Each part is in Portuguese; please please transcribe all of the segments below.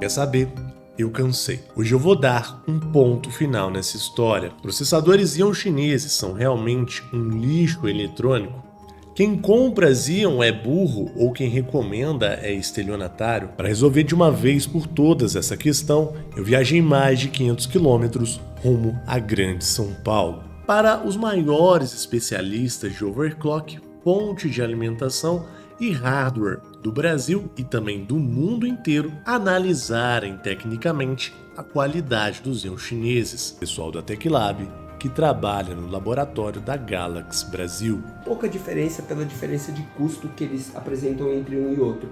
Quer saber? Eu cansei. Hoje eu vou dar um ponto final nessa história. Processadores Xeon chineses são realmente um lixo eletrônico? Quem compra Xeon é burro ou quem recomenda é estelionatário? Para resolver de uma vez por todas essa questão, eu viajei mais de 500 quilômetros rumo à Grande São Paulo. Para os maiores especialistas de overclock, fonte de alimentação e hardware do Brasil e também do mundo inteiro analisarem tecnicamente a qualidade dos Xeon chineses. Pessoal da TecLab que trabalha no laboratório da Galaxy Brasil. Pouca diferença pela diferença de custo que eles apresentam entre um e outro.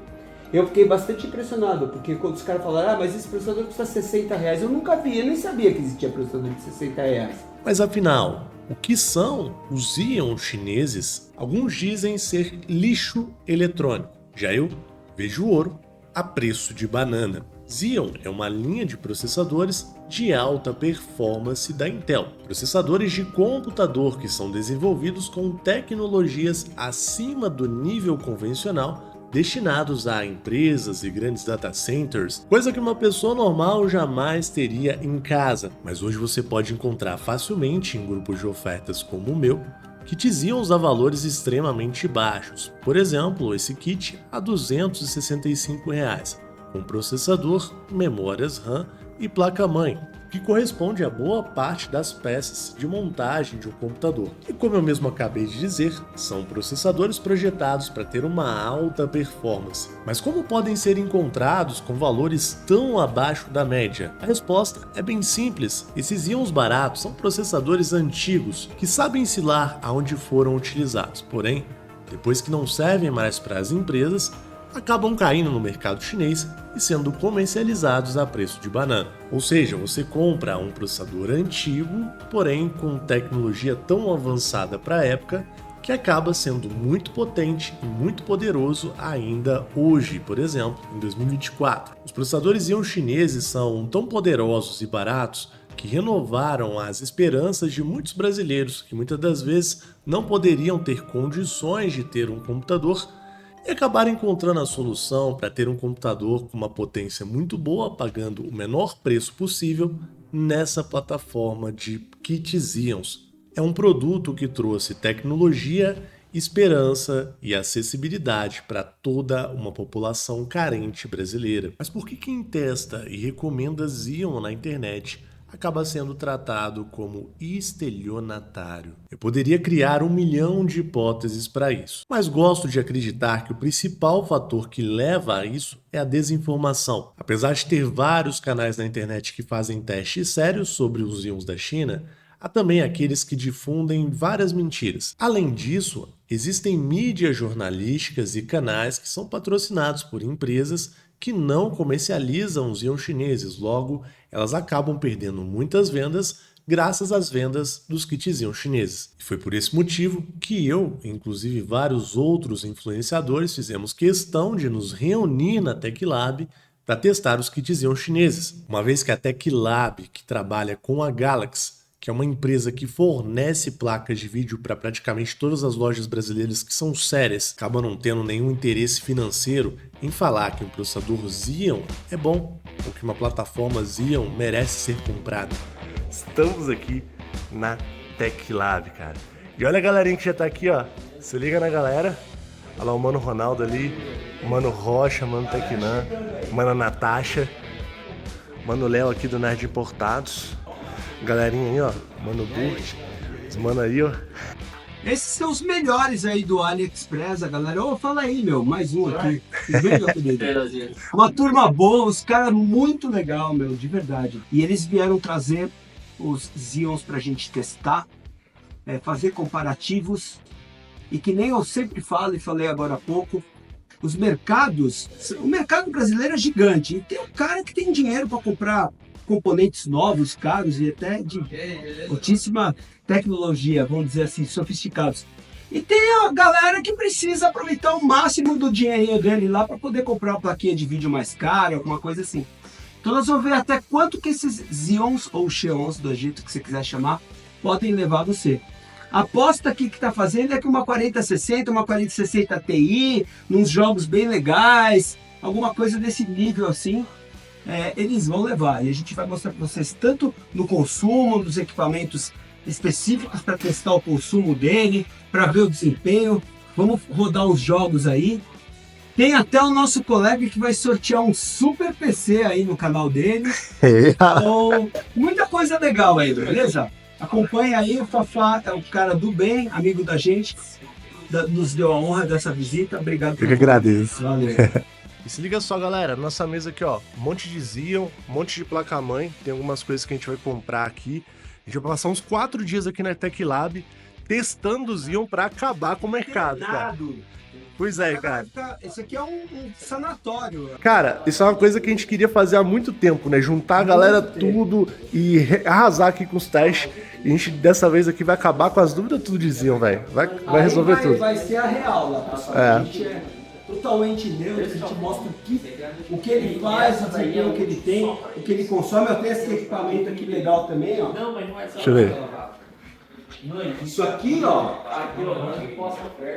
Eu fiquei bastante impressionado, porque quando os caras falaram, mas esse processador custa R$60, eu nunca vi, eu nem sabia que existia processador de R$60. Mas afinal, o que são os Xeon chineses? Alguns dizem ser lixo eletrônico. Já eu vejo ouro a preço de banana. Xeon é uma linha de processadores de alta performance da Intel. Processadores de computador que são desenvolvidos com tecnologias acima do nível convencional, destinados a empresas e grandes data centers, coisa que uma pessoa normal jamais teria em casa. Mas hoje você pode encontrar facilmente em grupos de ofertas como o meu, kits Xeon a valores extremamente baixos. Por exemplo, esse kit a R$265, com processador, memórias RAM e placa-mãe, que corresponde a boa parte das peças de montagem de um computador. E como eu mesmo acabei de dizer, são processadores projetados para ter uma alta performance. Mas como podem ser encontrados com valores tão abaixo da média? A resposta é bem simples. Esses Xeons baratos são processadores antigos que sabem ensinar aonde foram utilizados. Porém, depois que não servem mais para as empresas, acabam caindo no mercado chinês e sendo comercializados a preço de banana. Ou seja, você compra um processador antigo, porém com tecnologia tão avançada para a época, que acaba sendo muito potente e muito poderoso ainda hoje, por exemplo, em 2024. Os processadores Xeon chineses são tão poderosos e baratos que renovaram as esperanças de muitos brasileiros que muitas das vezes não poderiam ter condições de ter um computador e acabaram encontrando a solução para ter um computador com uma potência muito boa, pagando o menor preço possível nessa plataforma de kits Xeons. É um produto que trouxe tecnologia, esperança e acessibilidade para toda uma população carente brasileira. Mas por que quem testa e recomenda Xeon na internet acaba sendo tratado como estelionatário? Eu poderia criar 1 milhão de hipóteses para isso, mas gosto de acreditar que o principal fator que leva a isso é a desinformação. Apesar de ter vários canais na internet que fazem testes sérios sobre os Xeons da China, há também aqueles que difundem várias mentiras. Além disso, existem mídias jornalísticas e canais que são patrocinados por empresas que não comercializam os Xeon chineses, logo elas acabam perdendo muitas vendas graças às vendas dos kits Xeon chineses. E foi por esse motivo que eu, inclusive vários outros influenciadores, fizemos questão de nos reunir na TecLab para testar os kits Xeon chineses, uma vez que a TecLab, que trabalha com a Galaxy, que é uma empresa que fornece placas de vídeo para praticamente todas as lojas brasileiras que são sérias, acaba não tendo nenhum interesse financeiro em falar que um processador Xeon é bom, ou que uma plataforma Xeon merece ser comprada. Estamos aqui na TecLab, cara. E olha a galerinha que já tá aqui, ó. Se liga na galera. Olha lá o Mano Ronaldo ali, o Mano Rocha, Mano Tecnan, Mano Natasha, Mano Léo aqui do Nerd Importados. Galerinha aí, ó, Mano Burt, os mano aí, ó. Esses são os melhores aí do AliExpress, a galera. Ô, fala aí, meu, mais um aqui. Uma turma boa, os caras muito legal, meu, de verdade. E eles vieram trazer os Xeons pra gente testar, fazer comparativos. E que nem eu sempre falo e falei agora há pouco, os mercados, o mercado brasileiro é gigante. E tem um cara que tem dinheiro para comprar componentes novos, caros e até de altíssima tecnologia, vamos dizer assim, sofisticados. E tem a galera que precisa aproveitar o máximo do dinheirinho dele lá para poder comprar uma plaquinha de vídeo mais cara, alguma coisa assim. Então nós vamos ver até quanto que esses Xeons ou Xeons, do jeito que você quiser chamar, podem levar você. A aposta aqui que está fazendo é que uma 4060, uma 4060 Ti, nos jogos bem legais, alguma coisa desse nível assim, eles vão levar. E a gente vai mostrar para vocês tanto no consumo, dos equipamentos específicos para testar o consumo dele, para ver o desempenho. Vamos rodar os jogos aí. Tem até o nosso colega que vai sortear um super PC aí no canal dele. Então, muita coisa legal aí, beleza? Acompanha aí, o Fafá é o cara do bem, amigo da gente. Nos deu a honra dessa visita. Obrigado. Eu que agradeço. Valeu. E se liga só, galera, nossa mesa aqui, ó, um monte de Xeon, um monte de placa-mãe, tem algumas coisas que a gente vai comprar aqui. A gente vai passar uns 4 dias aqui na Tech Lab testando o Xeon pra acabar com o mercado, cara. Pois é, cara. Esse aqui é um sanatório. Cara, isso é uma coisa que a gente queria fazer há muito tempo, né? Juntar a galera tudo e arrasar aqui com os testes. E a gente, dessa vez aqui, vai acabar com as dúvidas tudo de Xeon, velho. Vai resolver tudo. Vai ser a real lá, pessoal. A gente é totalmente neutro, a gente mostra o que ele faz, o desempenho que ele tem, o que ele consome. Eu tenho esse equipamento aqui legal também, ó. Deixa eu ver. Isso aqui, ó,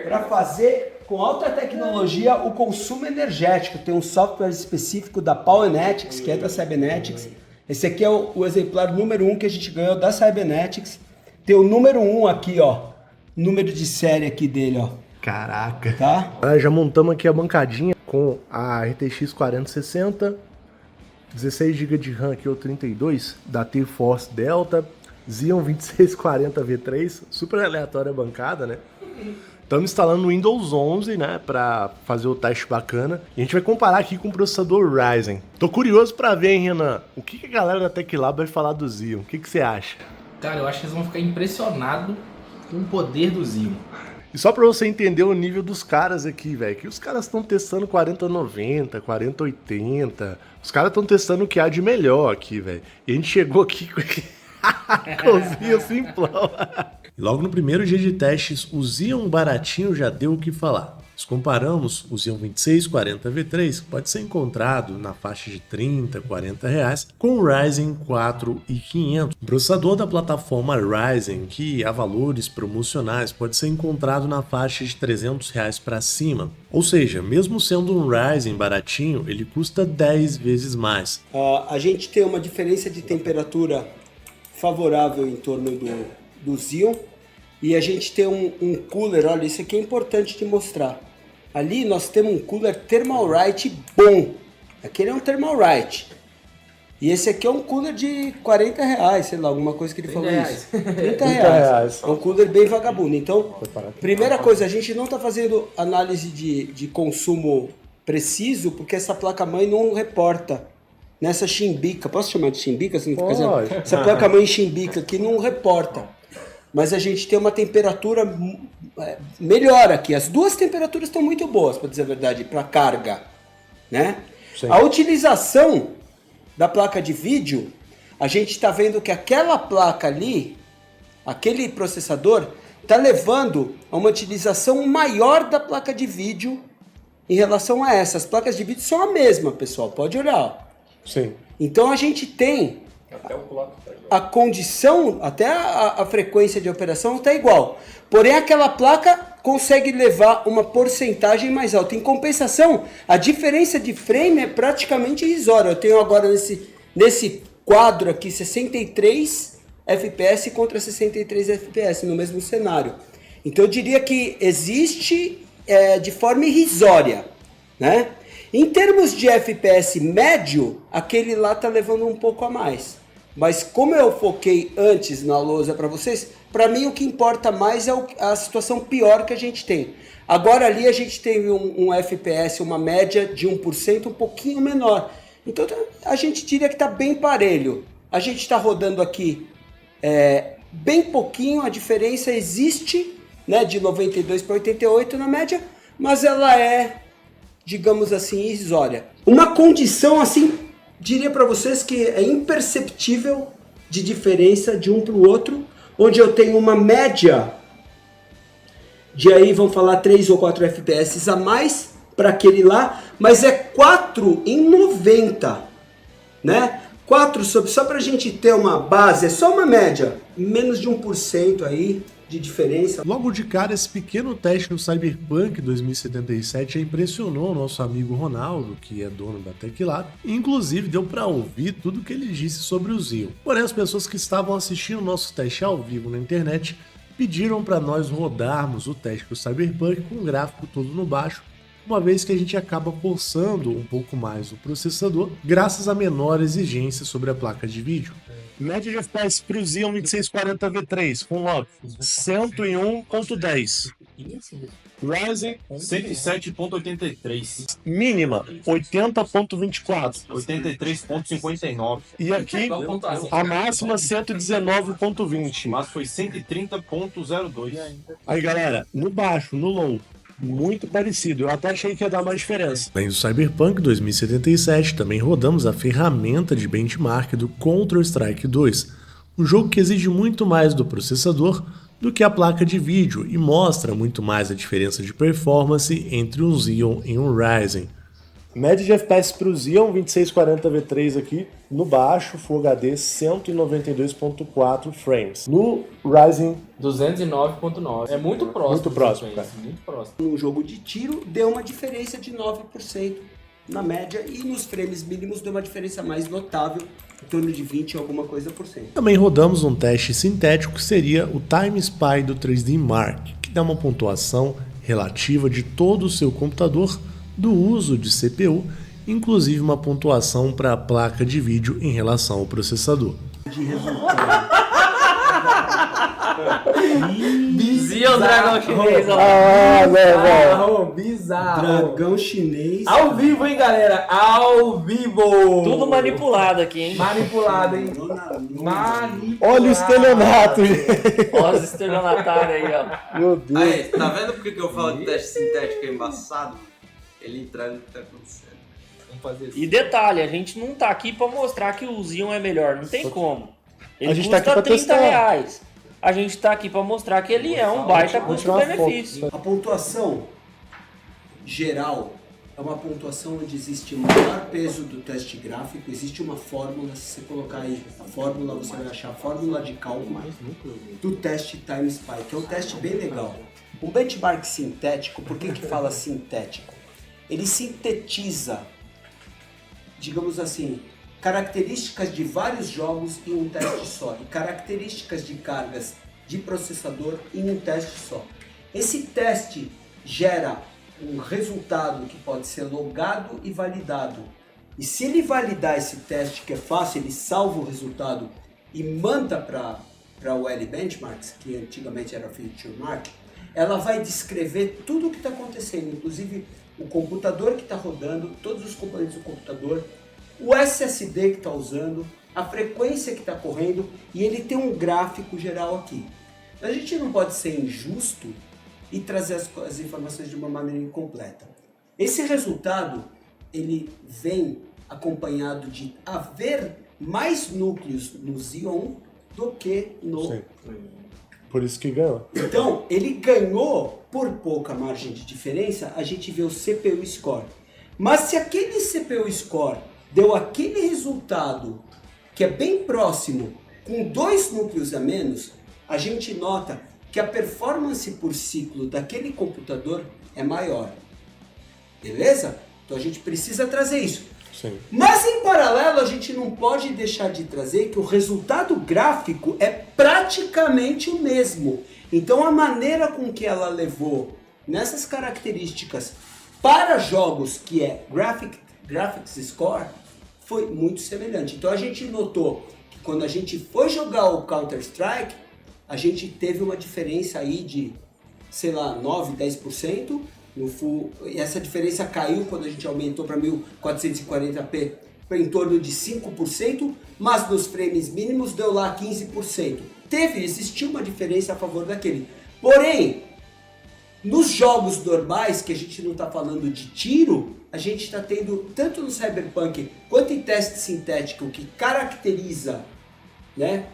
para fazer com alta tecnologia o consumo energético. Tem um software específico da Powernetics, que é da Cybernetics. Esse aqui é o exemplar número 1 que a gente ganhou da Cybernetics. Tem o número 1 aqui, ó, número de série aqui dele, ó. Caraca. Tá? Já montamos aqui a bancadinha com a RTX 4060, 16 GB de RAM aqui, ou 32, da T-Force Delta, Xeon 2640 V3, super aleatória a bancada, né? Estamos instalando o Windows 11, né, para fazer o teste bacana. E a gente vai comparar aqui com o processador Ryzen. Tô curioso para ver, hein, Renan, o que a galera da Tech Lab vai falar do Xeon. O que você acha? Cara, eu acho que eles vão ficar impressionados com o poder do Xeon. E só pra você entender o nível dos caras aqui, velho, que os caras estão testando 4090, 4080, os caras estão testando o que há de melhor aqui, velho. E a gente chegou aqui com cozinha simplão. E logo no primeiro dia de testes, o Xeon baratinho já deu o que falar. Se comparamos o Xeon 2640 V3, que pode ser encontrado na faixa de 30, 40 reais, com o Ryzen 4500. O processador da plataforma Ryzen, que a valores promocionais, pode ser encontrado na faixa de 300 reais para cima. Ou seja, mesmo sendo um Ryzen baratinho, ele custa 10 vezes mais. A gente tem uma diferença de temperatura favorável em torno do Xeon. E a gente tem um cooler, olha, isso aqui é importante de mostrar. Ali nós temos um cooler Thermalright bom. Aquele é um Thermalright. E esse aqui é um cooler de 40 reais, sei lá, alguma coisa que ele falou isso. 30 reais. É um cooler bem vagabundo. Então, primeira coisa, a gente não está fazendo análise de consumo preciso, porque essa placa-mãe não reporta nessa chimbica. Posso chamar de chimbica? Essa placa-mãe chimbica aqui não reporta. Mas a gente tem uma temperatura melhor aqui. As duas temperaturas estão muito boas, para dizer a verdade, para carga, né? Sim. A utilização da placa de vídeo, a gente está vendo que aquela placa ali, aquele processador, está levando a uma utilização maior da placa de vídeo em relação a essa. As placas de vídeo são a mesma, pessoal, pode olhar. Sim. Então a gente tem a condição, até a frequência de operação está igual. Porém, aquela placa consegue levar uma porcentagem mais alta. Em compensação, a diferença de frame é praticamente irrisória. Eu tenho agora nesse quadro aqui 63 FPS contra 63 FPS no mesmo cenário. Então eu diria que existe de forma irrisória, né? Em termos de FPS médio, aquele lá está levando um pouco a mais. Mas como eu foquei antes na lousa para vocês, para mim o que importa mais é a situação pior que a gente tem. Agora ali a gente tem um FPS, uma média de 1%, um pouquinho menor. Então a gente diria que está bem parelho. A gente está rodando aqui bem pouquinho, a diferença existe, né, de 92 para 88 na média, mas ela é, digamos assim, irrisória. Uma condição assim, diria para vocês que é imperceptível de diferença de um para o outro, onde eu tenho uma média de aí, vamos falar 3 ou 4 FPS a mais para aquele lá, mas é 4 em 90, né? 4 só para a gente ter uma base, é só uma média, menos de 1% aí, de diferença. Logo de cara, esse pequeno teste no Cyberpunk 2077 já impressionou o nosso amigo Ronaldo, que é dono da Teclab, e inclusive deu para ouvir tudo que ele disse sobre o Xeon. Porém, as pessoas que estavam assistindo o nosso teste ao vivo na internet pediram para nós rodarmos o teste do Cyberpunk com o gráfico todo no baixo, uma vez que a gente acaba forçando um pouco mais o processador, graças a menor exigência sobre a placa de vídeo. Média de FPS para o Xeon 2640 V3 com lock 101.10. Ryzen 107.83. mínima 80.24. 83.59. E aqui a máxima 119.20. Mas foi 130.02. Aí galera, no baixo, no low, muito parecido. Eu até achei que ia dar mais diferença. Além do Cyberpunk 2077, também rodamos a ferramenta de benchmark do Counter-Strike 2, um jogo que exige muito mais do processador do que a placa de vídeo e mostra muito mais a diferença de performance entre um Xeon e um Ryzen. Média de FPS para o Xeon 2640 V3 aqui, no baixo, Full HD 192.4 frames. No Ryzen 209.9. É muito próximo. Muito próximo, cara. Muito próximo. No jogo de tiro deu uma diferença de 9% na média e nos frames mínimos deu uma diferença mais notável, em torno de 20 alguma coisa por cento. Também rodamos um teste sintético que seria o Time Spy do 3D Mark, que dá uma pontuação relativa de todo o seu computador do uso de CPU, inclusive uma pontuação para a placa de vídeo em relação ao processador. De resultado. Xeon Dragão Chinês, ó. Bizarro. Dragão chinês. Ao vivo, hein, galera? Ao vivo. Tudo manipulado aqui, hein? Manipulado, hein? Manipulado. Olha o estelionato, gente. Olha os estelionatários aí, ó. Meu Deus. Aí, tá vendo por que eu falo de teste sintético é embaçado? Ele entrar no que tá acontecendo. Vamos fazer isso. E detalhe, a gente não tá aqui pra mostrar que o Xeon é melhor, não tem como. Ele A gente tá custa aqui pra 30 testar. reais. A gente tá aqui pra mostrar que ele é um baita custo-benefício. A pontuação geral é uma pontuação onde existe o maior peso do teste gráfico, existe uma fórmula, se você colocar aí a fórmula, você vai achar a fórmula de cálculo do teste Time Spy, que é um teste bem legal. Um benchmark sintético, por que fala sintético? Ele sintetiza, digamos assim, características de vários jogos em um teste só, e características de cargas de processador em um teste só. Esse teste gera um resultado que pode ser logado e validado. E se ele validar esse teste, que é fácil, ele salva o resultado e manda para o L Benchmarks, que antigamente era Feature Mark, ela vai descrever tudo o que está acontecendo, inclusive o computador que está rodando, todos os componentes do computador, o SSD que está usando, a frequência que está correndo, e ele tem um gráfico geral aqui. A gente não pode ser injusto e trazer as informações de uma maneira incompleta. Esse resultado, ele vem acompanhado de haver mais núcleos no Xeon do que no... Sim. Por isso que ganhou. Então, ele ganhou por pouca margem de diferença, a gente vê o CPU Score. Mas se aquele CPU Score deu aquele resultado que é bem próximo, com 2 núcleos a menos, a gente nota que a performance por ciclo daquele computador é maior. Beleza? Então a gente precisa trazer isso. Sim. Mas em paralelo a gente não pode deixar de trazer que o resultado gráfico é praticamente o mesmo. Então a maneira com que ela levou nessas características para jogos que é Graphics Score foi muito semelhante. Então a gente notou que quando a gente foi jogar o Counter-Strike, a gente teve uma diferença aí de, sei lá, 9, 10%. No full, e essa diferença caiu quando a gente aumentou para 1440p em torno de 5%, mas nos frames mínimos deu lá 15%. Existiu uma diferença a favor daquele. Porém, nos jogos normais, que a gente não está falando de tiro, a gente está tendo, tanto no Cyberpunk quanto em teste sintético, que caracteriza, né,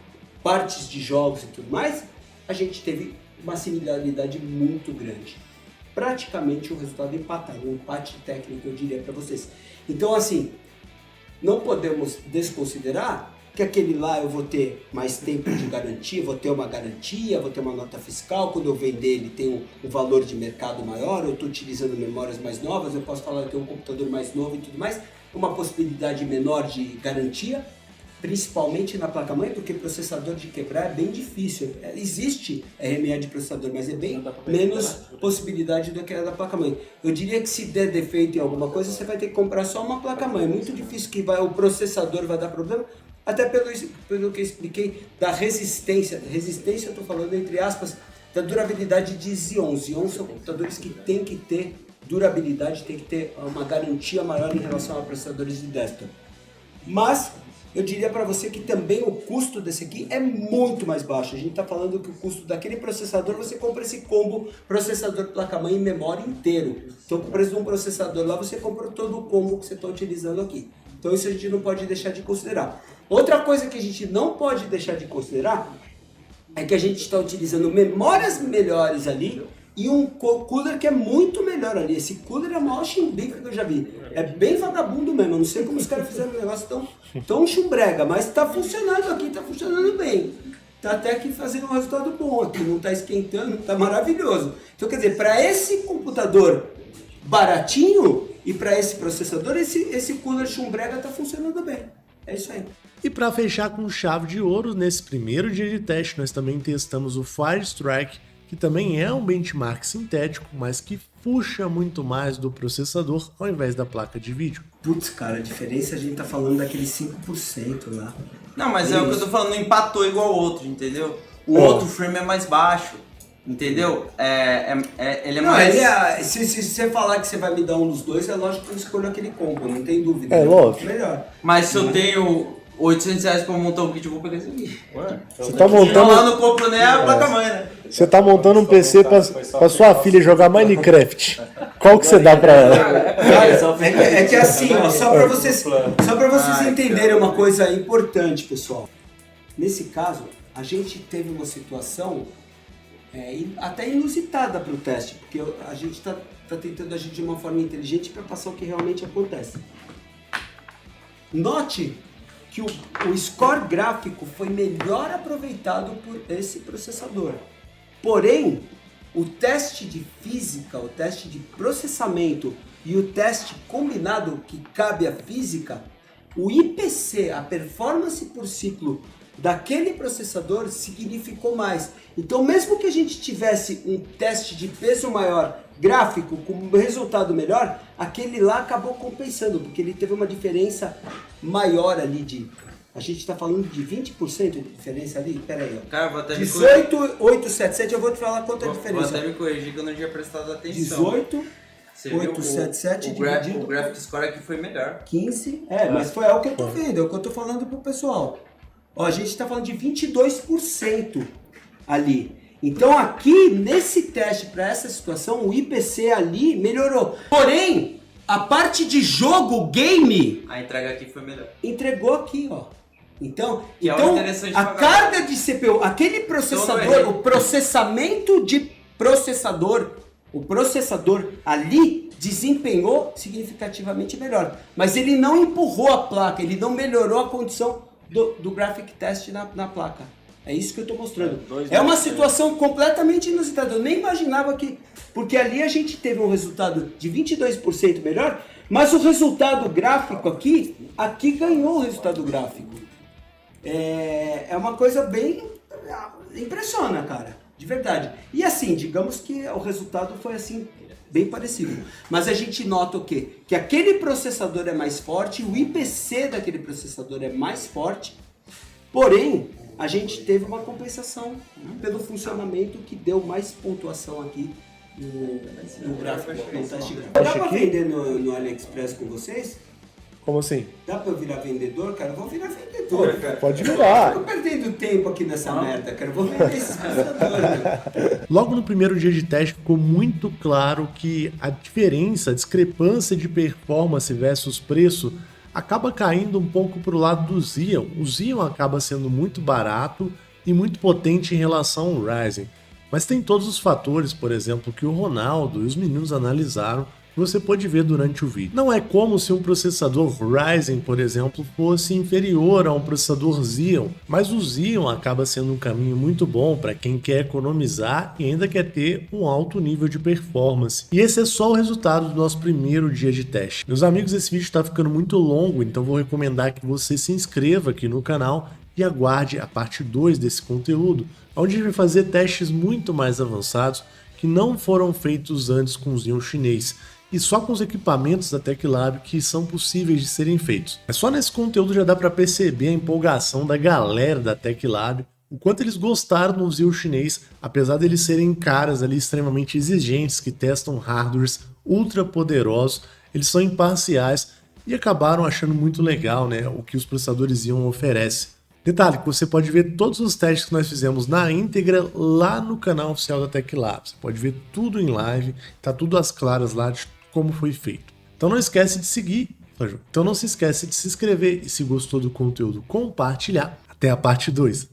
partes de jogos e tudo mais, a gente teve uma similaridade muito grande. Praticamente o resultado empatado, um empate técnico, eu diria para vocês. Então, assim, não podemos desconsiderar que aquele lá eu vou ter mais tempo de garantia, vou ter uma garantia, vou ter uma nota fiscal, quando eu vender ele tem um valor de mercado maior, eu estou utilizando memórias mais novas, eu posso falar que eu tenho um computador mais novo e tudo mais, uma possibilidade menor de garantia, principalmente na placa-mãe, porque processador de quebrar é bem difícil. Existe RMA de processador, mas é bem menos possibilidade do que a da placa-mãe. Eu diria que se der defeito em alguma coisa, você vai ter que comprar só uma placa-mãe. É muito difícil que o processador vai dar problema, até pelo que eu expliquei da resistência. Resistência, eu estou falando entre aspas, da durabilidade de Xeon. Xeon são computadores que têm que ter durabilidade, tem que ter uma garantia maior em relação a processadores de desktop. Mas eu diria para você que também o custo desse aqui é muito mais baixo. A gente está falando que o custo daquele processador, você compra esse combo processador, placa-mãe e memória inteiro. Então, com o preço de um processador lá, você comprou todo o combo que você está utilizando aqui. Então, isso a gente não pode deixar de considerar. Outra coisa que a gente não pode deixar de considerar é que a gente está utilizando memórias melhores ali e um cooler que é muito melhor ali. Esse cooler é o maior chimbica que eu já vi. É bem vagabundo mesmo. Eu não sei como os caras fizeram um negócio tão chumbrega, mas tá funcionando aqui, tá funcionando bem. Tá até que fazendo um resultado bom aqui. Não tá esquentando, tá maravilhoso. Então, quer dizer, para esse computador baratinho e para esse processador, esse cooler chumbrega tá funcionando bem. É isso aí. E para fechar com chave de ouro, nesse primeiro dia de teste, nós também testamos o Firestrike, que também é um benchmark sintético, mas que puxa muito mais do processador ao invés da placa de vídeo. Putz, cara, a diferença a gente tá falando daqueles 5% lá. Não, mas é o que eu tô falando, não empatou igual o outro, entendeu? O outro frame é mais baixo, entendeu? Ele é não, mais... se você falar que você vai me dar um dos dois, é lógico que eu escolho aquele combo, não tem dúvida. É lógico. Melhor. Mas se eu tenho R$800 pra montar um kit, eu vou pegar esse aqui. Você tá Então montando... lá não compro nem a placa-mãe, né? Você tá montando um PC pra sua filha jogar Minecraft. Qual que você dá pra ela? É que assim, ó, só pra vocês entenderem uma coisa importante, pessoal. Nesse caso, a gente teve uma situação até inusitada pro teste, porque a gente tá tentando agir de uma forma inteligente para passar o que realmente acontece. Note que o score gráfico foi melhor aproveitado por esse processador. Porém, o teste de física, o teste de processamento e o teste combinado que cabe à física, o IPC, a performance por ciclo daquele processador significou mais. Então, mesmo que a gente tivesse um teste de peso maior gráfico com resultado melhor, aquele lá acabou compensando, porque ele teve uma diferença maior ali a gente está falando de 20% de diferença ali? Pera aí, ó. Cara, vou até 18,877, eu vou te falar quanto é a diferença. Vou até me corrigir que eu não tinha prestado atenção. 18,877 dividido... O graphic score aqui foi melhor. 15, mas é o que eu tô vendo, é o que eu tô falando pro pessoal. Ó, a gente está falando de 22% ali. Então aqui, nesse teste para essa situação, o IPC ali melhorou. Porém, a parte de jogo, game... A entrega aqui foi melhor. Entregou aqui, ó. Então a carga de CPU, aquele processador, o processamento de processador, o processador ali desempenhou significativamente melhor. Mas ele não empurrou a placa, ele não melhorou a condição do graphic test na placa. É isso que eu estou mostrando. É uma situação completamente inusitada. Eu nem imaginava que... Porque ali a gente teve um resultado de 22% melhor, mas o resultado gráfico aqui ganhou o resultado gráfico. É uma coisa bem... Impressiona, cara. De verdade. E assim, digamos que o resultado foi assim, bem parecido. Mas a gente nota o quê? Que aquele processador é mais forte, o IPC daquele processador é mais forte, porém, a gente teve uma compensação pelo funcionamento que deu mais pontuação aqui no gráfico. Dá pra vender no AliExpress com vocês? Como assim? Dá pra eu virar vendedor, cara? Eu vou virar vendedor, cara. Pode virar. Eu tô perdendo tempo aqui nessa merda, cara. Eu vou vender esses processadores. Logo no primeiro dia de teste ficou muito claro que a diferença, a discrepância de performance versus preço acaba caindo um pouco para o lado do Xeon. O Xeon acaba sendo muito barato e muito potente em relação ao Ryzen. Mas tem todos os fatores, por exemplo, que o Ronaldo e os meninos analisaram que você pode ver durante o vídeo. Não é como se um processador Ryzen, por exemplo, fosse inferior a um processador Xeon, mas o Xeon acaba sendo um caminho muito bom para quem quer economizar e ainda quer ter um alto nível de performance. E esse é só o resultado do nosso primeiro dia de teste. Meus amigos, esse vídeo está ficando muito longo, então vou recomendar que você se inscreva aqui no canal e aguarde a parte 2 desse conteúdo, onde a gente vai fazer testes muito mais avançados que não foram feitos antes com o Xeon chinês, e só com os equipamentos da TechLab que são possíveis de serem feitos. Mas só nesse conteúdo já dá para perceber a empolgação da galera da TechLab, o quanto eles gostaram do Xeon chinês, apesar deles serem caras ali extremamente exigentes, que testam hardwares ultra poderosos, eles são imparciais e acabaram achando muito legal, né, o que os processadores Xeon oferecem. Detalhe que você pode ver todos os testes que nós fizemos na íntegra lá no canal oficial da TechLab. Você pode ver tudo em live, tá tudo às claras lá de como foi feito. Então não esquece de seguir, então não se esquece de se inscrever e se gostou do conteúdo, compartilhar. Até a parte 2.